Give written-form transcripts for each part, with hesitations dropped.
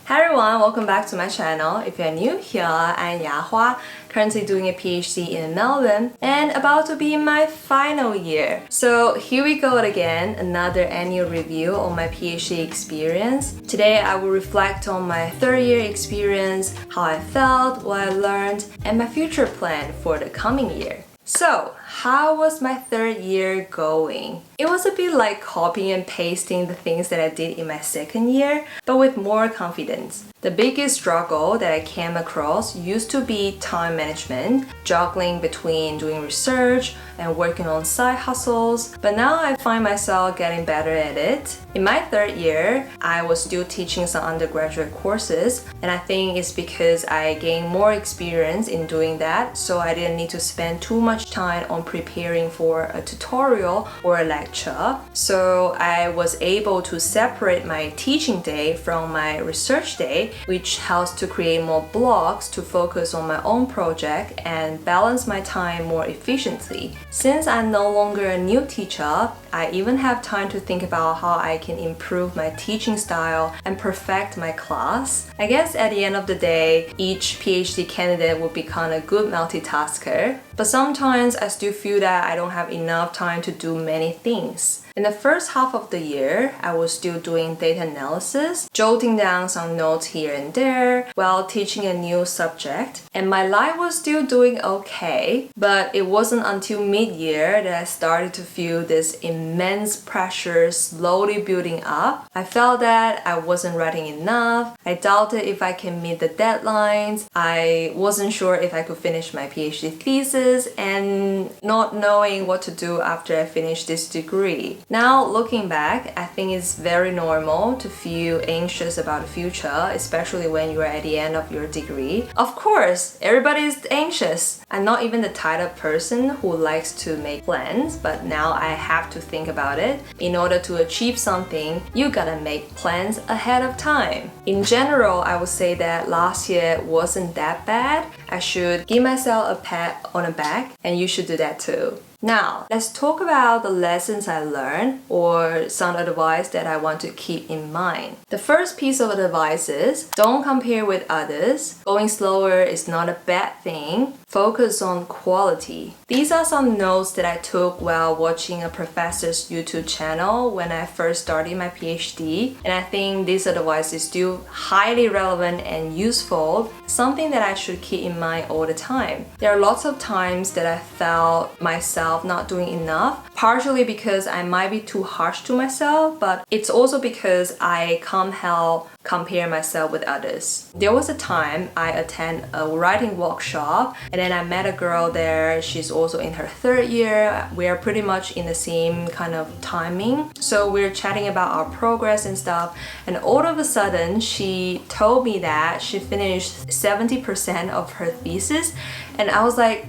Hi everyone, welcome back to my channel. If you're new here, I'm Yahua, currently doing a PhD in Melbourne and about to be in my final year. So here we go again, another annual review on my PhD experience. Today I will reflect on my third year experience, how I felt, what I learned, and my future plan for the coming year. So, how was my third year going? It was a bit like copying and pasting the things that I did in my second year, but with more confidence. The biggest struggle that I came across used to be time management, juggling between doing research and working on side hustles, but now I find myself getting better at it. In my third year, I was still teaching some undergraduate courses, and I think it's because I gained more experience in doing that, so I didn't need to spend too much time on preparing for a tutorial or a lecture. So I was able to separate my teaching day from my research day, which helps to create more blocks to focus on my own project and balance my time more efficiently. Since I'm no longer a new teacher, I even have time to think about how I can improve my teaching style and perfect my class. I guess at the end of the day, each PhD candidate will become a good multitasker, but sometimes I still feel that I don't have enough time to do many things. In the first half of the year, I was still doing data analysis, jotting down some notes here and there while teaching a new subject, and my life was still doing okay, but it wasn't until mid-year that I started to feel this immense pressure slowly building up. I felt that I wasn't writing enough, I doubted if I can meet the deadlines, I wasn't sure if I could finish my PhD thesis, and not knowing what to do after I finished this degree. Now, looking back, I think it's very normal to feel anxious about the future, especially when you are at the end of your degree. Of course, everybody is anxious. I'm not even the type of person who likes to make plans, but now I have to think about it. In order to achieve something, you gotta make plans ahead of time. In general, I would say that last year wasn't that bad. I should give myself a pat on the back, and you should do that too. Now, let's talk about the lessons I learned or some advice that I want to keep in mind. The first piece of advice is don't compare with others. Going slower is not a bad thing. Focus on quality. These are some notes that I took while watching a professor's YouTube channel when I first started my PhD, and I think this advice is still highly relevant and useful, something that I should keep in mind all the time. There are lots of times that I felt myself not doing enough, partially because I might be too harsh to myself, but it's also because I can't help compare myself with others. There was a time I attended a writing workshop, and then I met a girl there. She's also in her third year. We are pretty much in the same kind of timing, so we're chatting about our progress and stuff, and all of a sudden she told me that she finished 70% of her thesis, and I was like,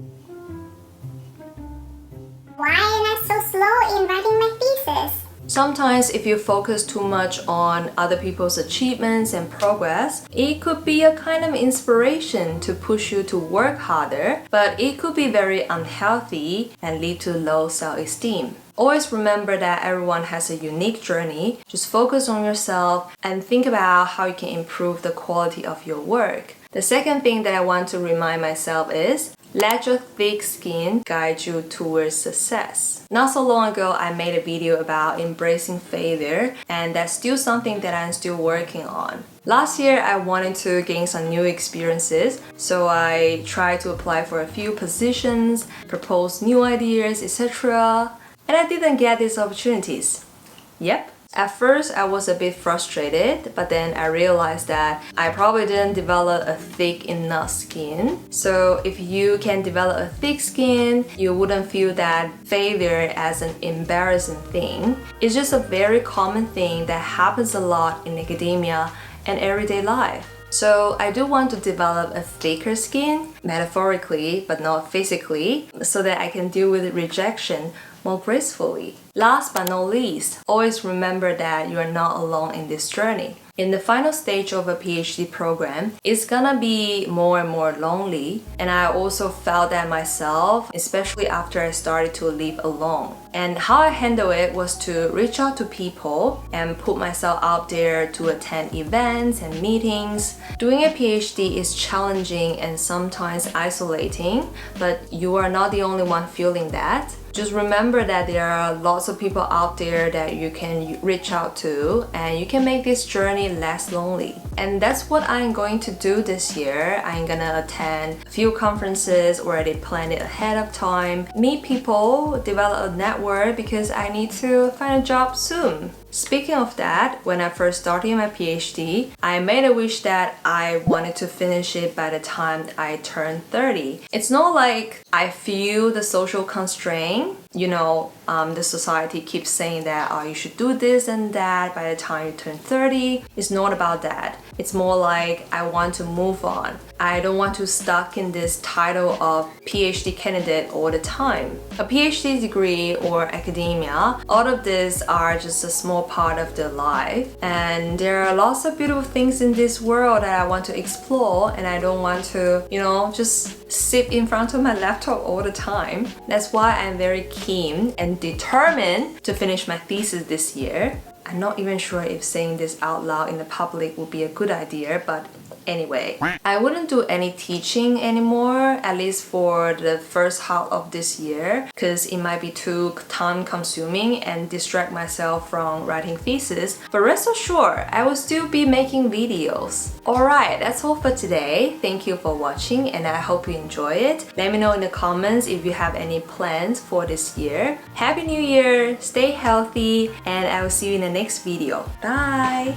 why am I so slow in writing my thesis? Sometimes if you focus too much on other people's achievements and progress, it could be a kind of inspiration to push you to work harder, but it could be very unhealthy and lead to low self-esteem. Always remember that everyone has a unique journey. Just focus on yourself and think about how you can improve the quality of your work. The second thing that I want to remind myself is let your thick skin guide you towards success. Not so long ago, I made a video about embracing failure, and that's still something that I'm still working on. Last year, I wanted to gain some new experiences, so I tried to apply for a few positions, propose new ideas, etc. And I didn't get these opportunities. Yep. At first, I was a bit frustrated, but then I realized that I probably didn't develop a thick enough skin. So if you can develop a thick skin, you wouldn't feel that failure as an embarrassing thing. It's just a very common thing that happens a lot in academia and everyday life. So I do want to develop a thicker skin, metaphorically but not physically, so that I can deal with rejection more gracefully. Last but not least, always remember that you are not alone in this journey. in the final stage of a PhD program, it's gonna be more and more lonely. And I also felt that myself, especially after I started to live alone. And how I handle it was to reach out to people and put myself out there to attend events and meetings. Doing a PhD is challenging and sometimes isolating, but you are not the only one feeling that. Just remember that there are lots of people out there that you can reach out to and you can make this journey less lonely. And that's what I'm going to do this year. I'm gonna attend a few conferences, already planned it ahead of time, meet people, develop a network because I need to find a job soon. Speaking of that, when I first started my PhD, I made a wish that I wanted to finish it by the time I turned 30. It's not like I feel the social constraint. The society keeps saying that you should do this and that by the time you turn 30. It's not about that. It's more like I want to move on. I don't want to stuck in this title of PhD candidate all the time. A PhD degree or academia, all of these are just a small part of the life. And there are lots of beautiful things in this world that I want to explore, and I don't want to, just sit in front of my laptop all the time. That's why I'm very keen and determined to finish my thesis this year. I'm not even sure if saying this out loud in the public would be a good idea, but anyway, I wouldn't do any teaching anymore, at least for the first half of this year, because it might be too time consuming and distract myself from writing thesis. But rest assured, I will still be making videos. Alright, that's all for today. Thank you for watching and I hope you enjoy it. Let me know in the comments if you have any plans for this year. Happy New Year, stay healthy, and I will see you in the next video. Bye!